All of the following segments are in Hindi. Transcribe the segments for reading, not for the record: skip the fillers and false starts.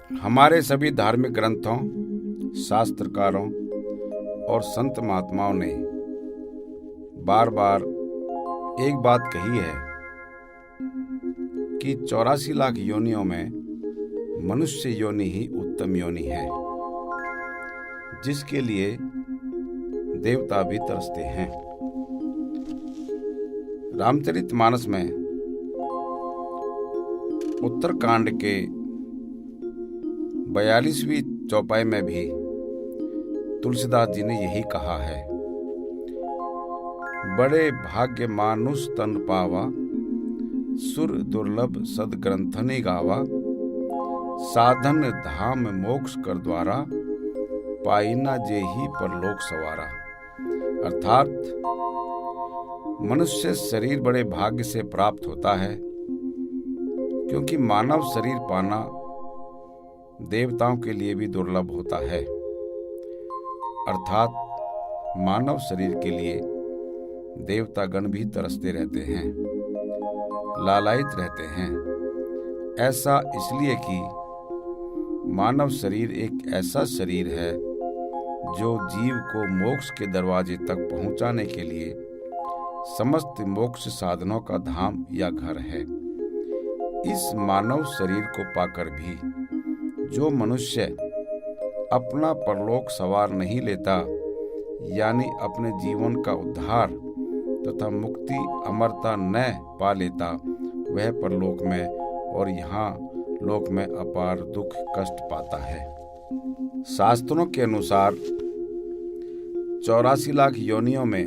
हमारे सभी धार्मिक ग्रंथों, शास्त्रकारों और संत महात्माओं ने बार बार एक बात कही है कि 84 लाख योनियों में मनुष्य योनि ही उत्तम योनि है, जिसके लिए देवता भी तरसते हैं। रामचरितमानस में उत्तरकांड के 42वीं चौपाई में भी तुलसीदास जी ने यही कहा है। बड़े भाग्य मानुष तन पावा, सुर दुर्लभ सद ग्रंथनि गावा, साधन धाम मोक्ष कर द्वारा, पाइना जेहि परलोक सवारा। अर्थात मनुष्य शरीर बड़े भाग्य से प्राप्त होता है, क्योंकि मानव शरीर पाना देवताओं के लिए भी दुर्लभ होता है। अर्थात मानव शरीर के लिए देवतागण भी तरसते रहते हैं, लालायित रहते हैं। ऐसा इसलिए कि मानव शरीर एक ऐसा शरीर है जो जीव को मोक्ष के दरवाजे तक पहुंचाने के लिए समस्त मोक्ष साधनों का धाम या घर है। इस मानव शरीर को पाकर भी जो मनुष्य अपना परलोक सवार नहीं लेता, यानी अपने जीवन का उद्धार तथा मुक्ति अमरता न पा लेता, वह परलोक में और यहाँ लोक में अपार दुख कष्ट पाता है। शास्त्रों के अनुसार 84 लाख योनियों में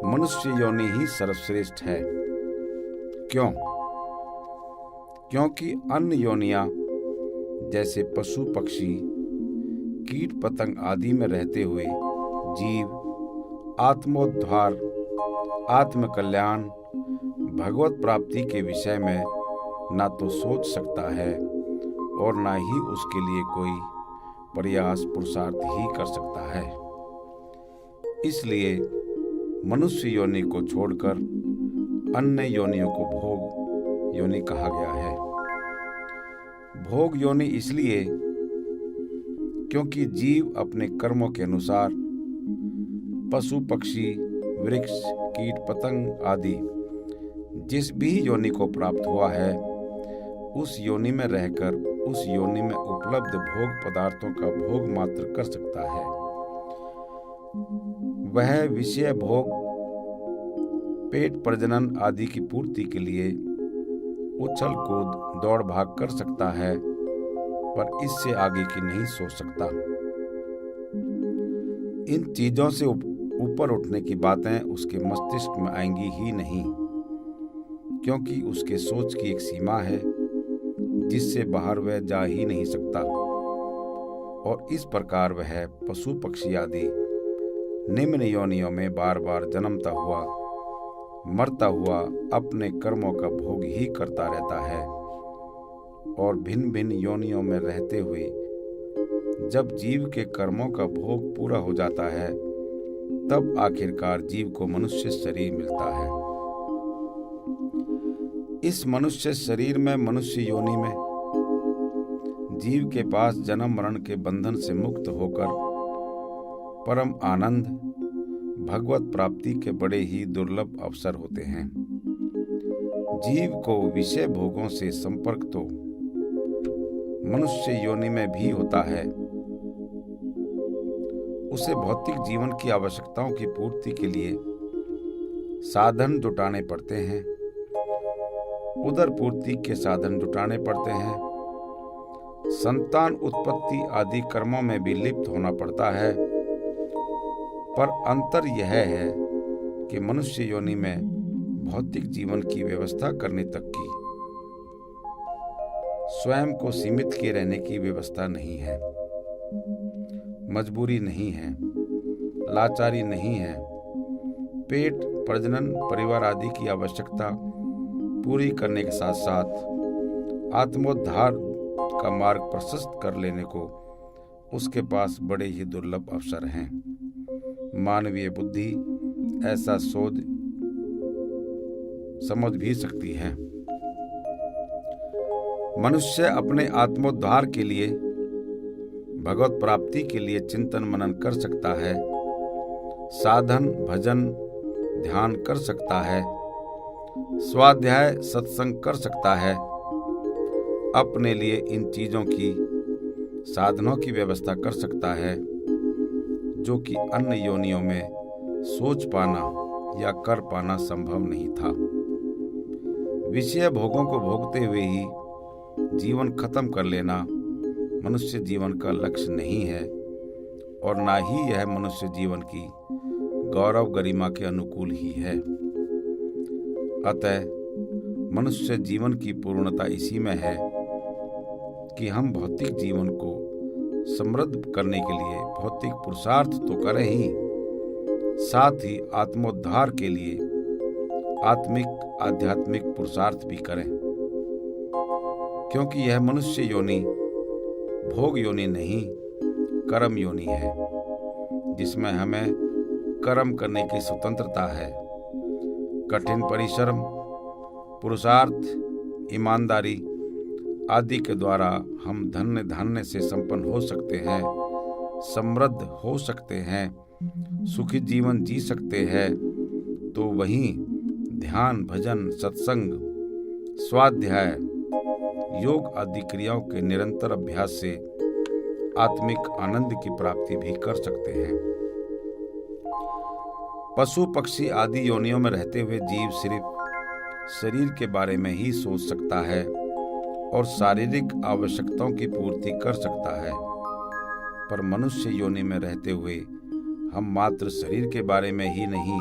मनुष्य योनि ही सर्वश्रेष्ठ है। क्यों? क्योंकि अन्य योनियां जैसे पशु पक्षी, कीट पतंग आदि में रहते हुए जीव आत्मोद्धार, आत्म कल्याण, भगवत प्राप्ति के विषय में ना तो सोच सकता है और ना ही उसके लिए कोई प्रयास पुरुषार्थ ही कर सकता है। इसलिए मनुष्य योनि को छोड़कर अन्य योनियों को भोग योनि कहा गया है। भोग योनि इसलिए क्योंकि जीव अपने कर्मों के अनुसार पशु पक्षी, वृक्ष, कीट पतंग आदि जिस भी योनि को प्राप्त हुआ है, उस योनि में रहकर उस योनि में उपलब्ध भोग पदार्थों का भोग मात्र कर सकता है। वह विषय भोग पेट प्रजनन आदि की पूर्ति के लिए उछल कूद दौड़ भाग कर सकता है, पर इससे आगे की नहीं सोच सकता। इन चीजों से ऊपर उठने की बातें उसके मस्तिष्क में आएंगी ही नहीं, क्योंकि उसके सोच की एक सीमा है जिससे बाहर वह जा ही नहीं सकता। और इस प्रकार वह पशु पक्षी आदि निम्न योनियों में बार बार जन्मता हुआ मरता हुआ अपने कर्मों का भोग ही करता रहता है। और भिन्न भिन्न योनियों में रहते हुए जब जीव के कर्मों का भोग पूरा हो जाता है, तब आखिरकार जीव को मनुष्य शरीर मिलता है। इस मनुष्य शरीर में, मनुष्य योनि में जीव के पास जन्म मरण के बंधन से मुक्त होकर परम आनंद, भगवत प्राप्ति के बड़े ही दुर्लभ अवसर होते हैं। जीव को विषय भोगों से संपर्क तो मनुष्य योनि में भी होता है। उसे भौतिक जीवन की आवश्यकताओं की पूर्ति के लिए साधन जुटाने पड़ते हैं, उदर पूर्ति के साधन जुटाने पड़ते हैं, संतान उत्पत्ति आदि कर्मों में भी लिप्त होना पड़ता है। पर अंतर यह है कि मनुष्य योनि में भौतिक जीवन की व्यवस्था करने तक की, स्वयं को सीमित किए रहने की व्यवस्था नहीं है, मजबूरी नहीं है, लाचारी नहीं है। पेट, प्रजनन, परिवार आदि की आवश्यकता पूरी करने के साथ साथ आत्मोद्धार का मार्ग प्रशस्त कर लेने को उसके पास बड़े ही दुर्लभ अवसर हैं। मानवीय बुद्धि ऐसा सोच समझ भी सकती है। मनुष्य अपने आत्मोद्धार के लिए, भगवत प्राप्ति के लिए चिंतन मनन कर सकता है, साधन भजन ध्यान कर सकता है, स्वाध्याय सत्संग कर सकता है, अपने लिए इन चीजों की साधनों की व्यवस्था कर सकता है जो कि अन्य योनियों में सोच पाना या कर पाना संभव नहीं था। विषय भोगों को भोगते हुए ही जीवन खत्म कर लेना मनुष्य जीवन का लक्ष्य नहीं है और ना ही यह मनुष्य जीवन की गौरव गरिमा के अनुकूल ही है। अतः मनुष्य जीवन की पूर्णता इसी में है कि हम भौतिक जीवन को समृद्ध करने के लिए भौतिक पुरुषार्थ तो करें ही, साथ ही आत्मोद्धार के लिए आत्मिक आध्यात्मिक पुरुषार्थ भी करें, क्योंकि यह मनुष्य योनि भोग योनि नहीं, कर्म योनि है, जिसमें हमें कर्म करने की स्वतंत्रता है। कठिन परिश्रम, पुरुषार्थ, ईमानदारी आदि के द्वारा हम धन्य धान्य से संपन्न हो सकते हैं, समृद्ध हो सकते हैं, सुखी जीवन जी सकते हैं। तो वहीं ध्यान भजन सत्संग स्वाध्याय योग आदि क्रियाओं के निरंतर अभ्यास से आत्मिक आनंद की प्राप्ति भी कर सकते हैं। पशु पक्षी आदि योनियों में रहते हुए जीव सिर्फ शरीर के बारे में ही सोच सकता है और शारीरिक आवश्यकताओं की पूर्ति कर सकता है, पर मनुष्य योनि में रहते हुए हम मात्र शरीर के बारे में ही नहीं,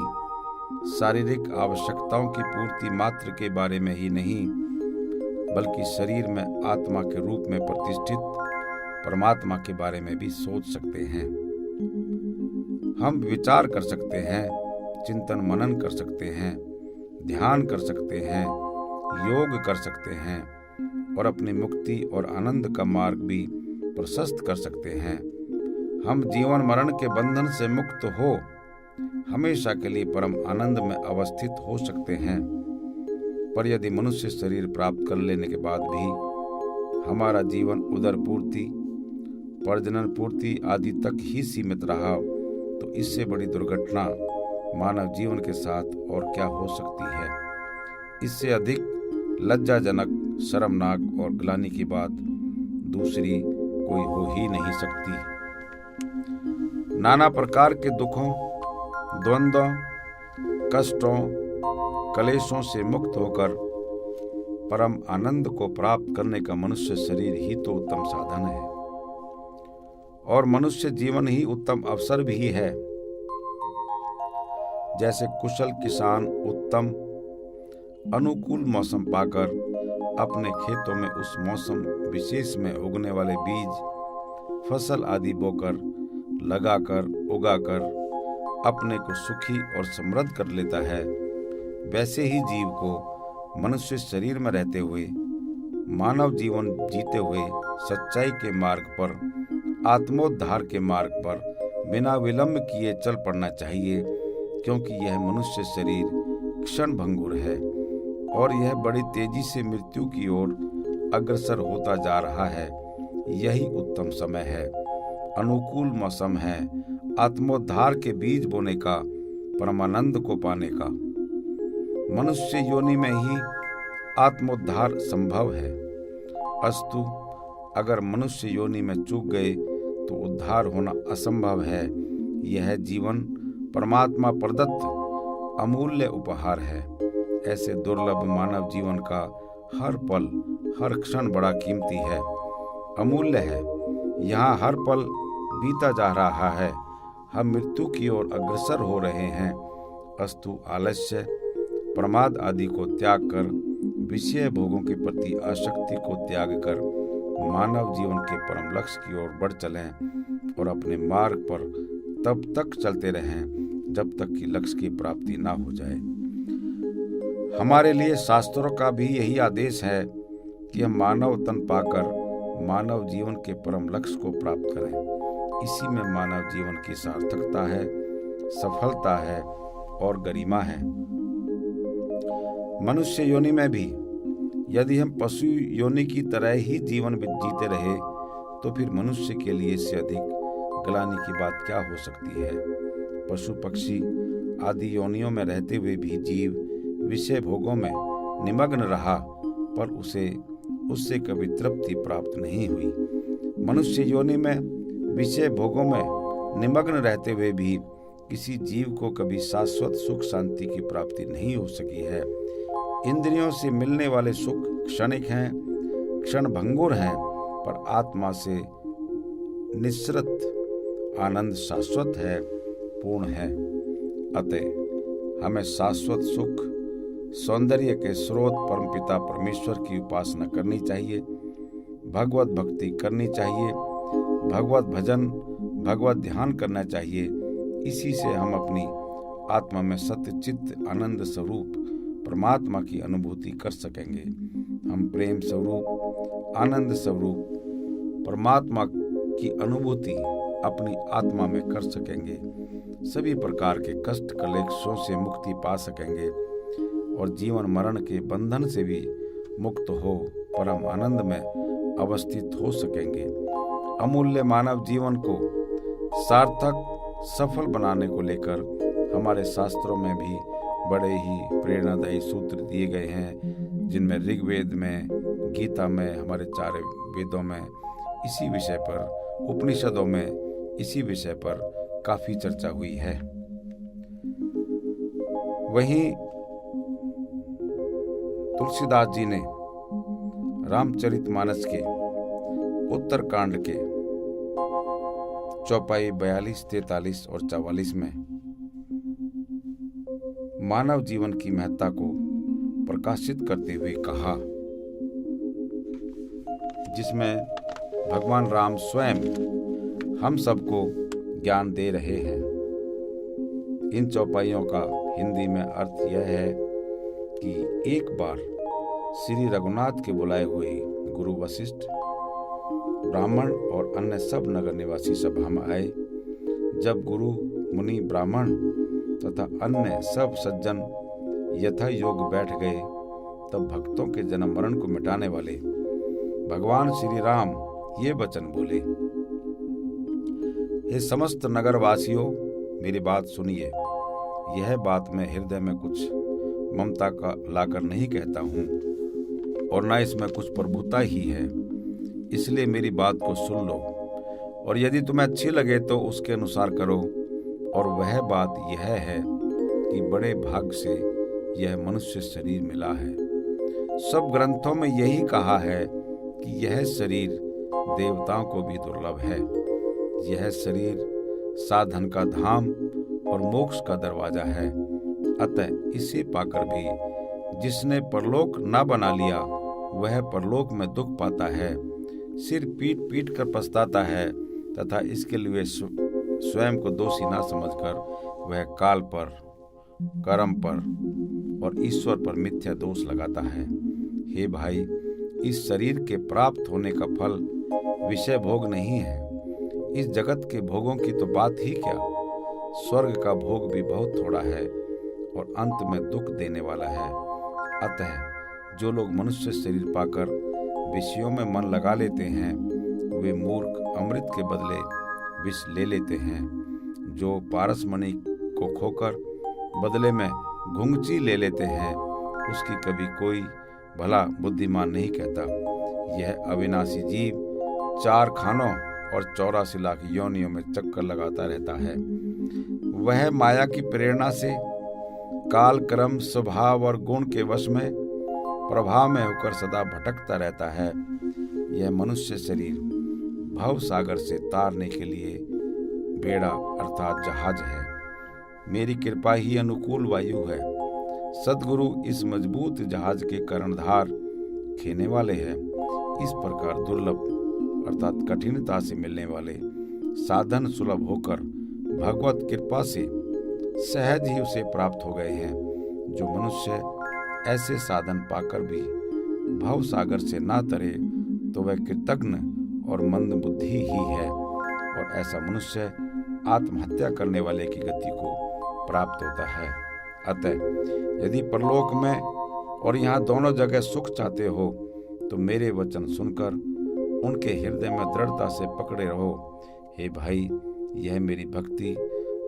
शारीरिक आवश्यकताओं की पूर्ति मात्र के बारे में ही नहीं, बल्कि शरीर में आत्मा के रूप में प्रतिष्ठित परमात्मा के बारे में भी सोच सकते हैं। हम विचार कर सकते हैं, चिंतन मनन कर सकते हैं, ध्यान कर सकते हैं, योग कर सकते हैं और अपनी मुक्ति और आनंद का मार्ग भी प्रशस्त कर सकते हैं। हम जीवन मरण के बंधन से मुक्त हो हमेशा के लिए परम आनंद में अवस्थित हो सकते हैं। पर यदि मनुष्य शरीर प्राप्त कर लेने के बाद भी हमारा जीवन उदर पूर्ति, प्रजनन पूर्ति आदि तक ही सीमित रहा, तो इससे बड़ी दुर्घटना मानव जीवन के साथ और क्या हो सकती है। इससे अधिक लज्जाजनक, शर्मनाक और ग्लानि की बात दूसरी कोई हो ही नहीं सकती। नाना प्रकार के दुखों, द्वंद्वों, कष्टों, कलेशों से मुक्त होकर परम आनंद को प्राप्त करने का मनुष्य शरीर ही तो उत्तम साधन है और मनुष्य जीवन ही उत्तम अवसर भी है। जैसे कुशल किसान उत्तम अनुकूल मौसम पाकर अपने खेतों में उस मौसम विशेष में उगने वाले बीज, फसल आदि बोकर, लगाकर, उगाकर अपने को सुखी और समृद्ध कर लेता है, वैसे ही जीव को मनुष्य शरीर में रहते हुए मानव जीवन जीते हुए सच्चाई के मार्ग पर, आत्मोद्धार के मार्ग पर बिना विलंब किए चल पड़ना चाहिए, क्योंकि यह मनुष्य शरीर क्षण भंगुर है और यह बड़ी तेजी से मृत्यु की ओर अग्रसर होता जा रहा है। यही उत्तम समय है, अनुकूल मौसम है आत्मोद्धार के बीज बोने का, परमानंद को पाने का। मनुष्य योनि में ही आत्मोद्धार संभव है। अस्तु अगर मनुष्य योनि में चूक गए तो उद्धार होना असंभव है। यह जीवन परमात्मा प्रदत्त अमूल्य उपहार है। ऐसे दुर्लभ मानव जीवन का हर पल, हर क्षण बड़ा कीमती है, अमूल्य है। यहाँ हर पल बीता जा रहा है, हम मृत्यु की ओर अग्रसर हो रहे हैं। अस्तु आलस्य, प्रमाद आदि को त्याग कर, विषय भोगों के प्रति आसक्ति को त्याग कर मानव जीवन के परम लक्ष्य की ओर बढ़ चलें और अपने मार्ग पर तब तक चलते रहें जब तक कि लक्ष्य की प्राप्ति ना हो जाए। हमारे लिए शास्त्रों का भी यही आदेश है कि हम मानव तन पाकर मानव जीवन के परम लक्ष्य को प्राप्त करें। इसी में मानव जीवन की सार्थकता है, सफलता है और गरिमा है। मनुष्य योनि में भी यदि हम पशु योनि की तरह ही जीवन जीते रहे तो फिर मनुष्य के लिए इससे अधिक ग्लानि की बात क्या हो सकती है। पशु पक्षी आदि योनियों में रहते हुए भी जीव विषय भोगों में निमग्न रहा, पर उससे कभी तृप्ति प्राप्त नहीं हुई। मनुष्य योनि में विषय भोगों में निमग्न रहते हुए भी किसी जीव को कभी शाश्वत सुख शांति की प्राप्ति नहीं हो सकी है। इंद्रियों से मिलने वाले सुख क्षणिक हैं, क्षण भंगुर हैं, पर आत्मा से निःसृत आनंद शाश्वत है, पूर्ण है। अतः हमें शाश्वत सुख सौंदर्य के स्रोत परमपिता परमेश्वर की उपासना करनी चाहिए, भगवत भक्ति करनी चाहिए, भगवत भजन भगवत ध्यान करना चाहिए। इसी से हम अपनी आत्मा में सत्य चित्त आनंद स्वरूप परमात्मा की अनुभूति कर सकेंगे। हम प्रेम स्वरूप आनंद स्वरूप परमात्मा की अनुभूति अपनी आत्मा में कर सकेंगे। सभी प्रकार के कष्ट कलेशों से मुक्ति पा सकेंगे और जीवन मरण के बंधन से भी मुक्त हो परम आनंद में अवस्थित हो सकेंगे। अमूल्य मानव जीवन को सार्थक सफल बनाने को लेकर हमारे शास्त्रों में भी बड़े ही प्रेरणादायी सूत्र दिए गए हैं, जिनमें ऋग्वेद में, गीता में, हमारे 4 वेदों में इसी विषय पर, उपनिषदों में इसी विषय पर काफी चर्चा हुई है। वहीं तुलसीदास जी ने रामचरितमानस के उत्तरकांड के चौपाई 42, 43 और 44 में मानव जीवन की महत्ता को प्रकाशित करते हुए कहा, जिसमें भगवान राम स्वयं हम सबको ज्ञान दे रहे हैं। इन चौपाइयों का हिंदी में अर्थ यह है कि एक बार श्री रघुनाथ के बुलाए हुए गुरु वशिष्ठ, ब्राह्मण और अन्य सब नगर निवासी सभा में आए। जब गुरु मुनि ब्राह्मण तथा अन्य सब सज्जन यथा योग बैठ गए, तब भक्तों के जन्म मरण को मिटाने वाले भगवान श्री राम ये वचन बोले, हे समस्त नगरवासियों, मेरी बात सुनिए। यह बात मैं हृदय में कुछ ममता का लाकर नहीं कहता हूँ और न इसमें कुछ प्रभुता ही है, इसलिए मेरी बात को सुन लो और यदि तुम्हें अच्छी लगे तो उसके अनुसार करो। और वह बात यह है कि बड़े भाग से यह मनुष्य शरीर मिला है। सब ग्रंथों में यही कहा है कि यह शरीर देवताओं को भी दुर्लभ है। यह शरीर साधन का धाम और मोक्ष का दरवाजा है। अतः इसे पाकर भी जिसने परलोक न बना लिया, वह परलोक में दुख पाता है, सिर पीट पीट कर पछताता है तथा इसके लिए स्वयं को दोषी न समझकर वह काल पर, कर्म पर और ईश्वर पर मिथ्या दोष लगाता है। हे भाई, इस शरीर के प्राप्त होने का फल विषय भोग नहीं है। इस जगत के भोगों की तो बात ही क्या, स्वर्ग का भोग भी बहुत थोड़ा है और अंत में दुख देने वाला है। अतः जो लोग मनुष्य शरीर पाकर विषयों में मन लगा लेते हैं, वे मूर्ख अमृत के बदले विष ले लेते हैं। जो पारसमणि को खोकर बदले में घुंघची ले लेते हैं, उसकी कभी कोई भला बुद्धिमान नहीं कहता। यह अविनाशी जीव 4 खानों और 84 लाख योनियों में चक्कर लगाता रहता है। वह माया की प्रेरणा से काल, क्रम, स्वभाव और गुण के वश में प्रभाव में होकर सदा भटकता रहता है। यह मनुष्य शरीर भव सागर से तारने के लिए बेड़ा अर्थात जहाज है। मेरी कृपा ही अनुकूल वायु है। सद्गुरु इस मजबूत जहाज के कर्णधार खेने वाले हैं। इस प्रकार दुर्लभ अर्थात कठिनता से मिलने वाले साधन सुलभ होकर भगवत कृपा से सहज ही उसे प्राप्त हो गए हैं। जो मनुष्य ऐसे साधन पाकर भी भव सागर से ना तरे, तो वह कृतघ्न और मंद बुद्धि ही है और ऐसा मनुष्य आत्महत्या करने वाले की गति को प्राप्त होता है। अतः यदि परलोक में और यहाँ दोनों जगह सुख चाहते हो तो मेरे वचन सुनकर उनके हृदय में दृढ़ता से पकड़े रहो। हे भाई, यह मेरी भक्ति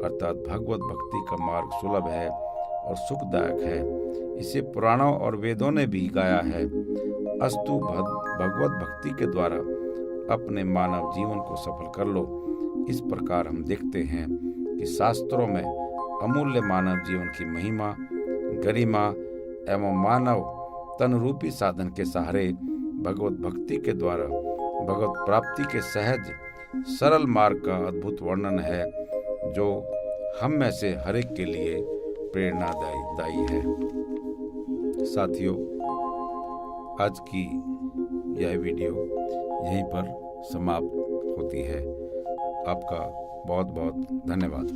अर्थात भगवत भक्ति का मार्ग सुलभ है और सुखदायक है। इसे पुराणों और वेदों ने भी गाया है। अस्तु भगवत भक्ति के द्वारा अपने मानव जीवन को सफल कर लो। इस प्रकार हम देखते हैं कि शास्त्रों में अमूल्य मानव जीवन की महिमा, गरिमा एवं मानव तन रूपी साधन के सहारे भगवत भक्ति के द्वारा भगवत प्राप्ति के सहज सरल मार्ग का अद्भुत वर्णन है, जो हम में से हर एक के लिए प्रेरणादायी है। साथियों, आज की यह वीडियो यहीं पर समाप्त होती है। आपका बहुत बहुत धन्यवाद।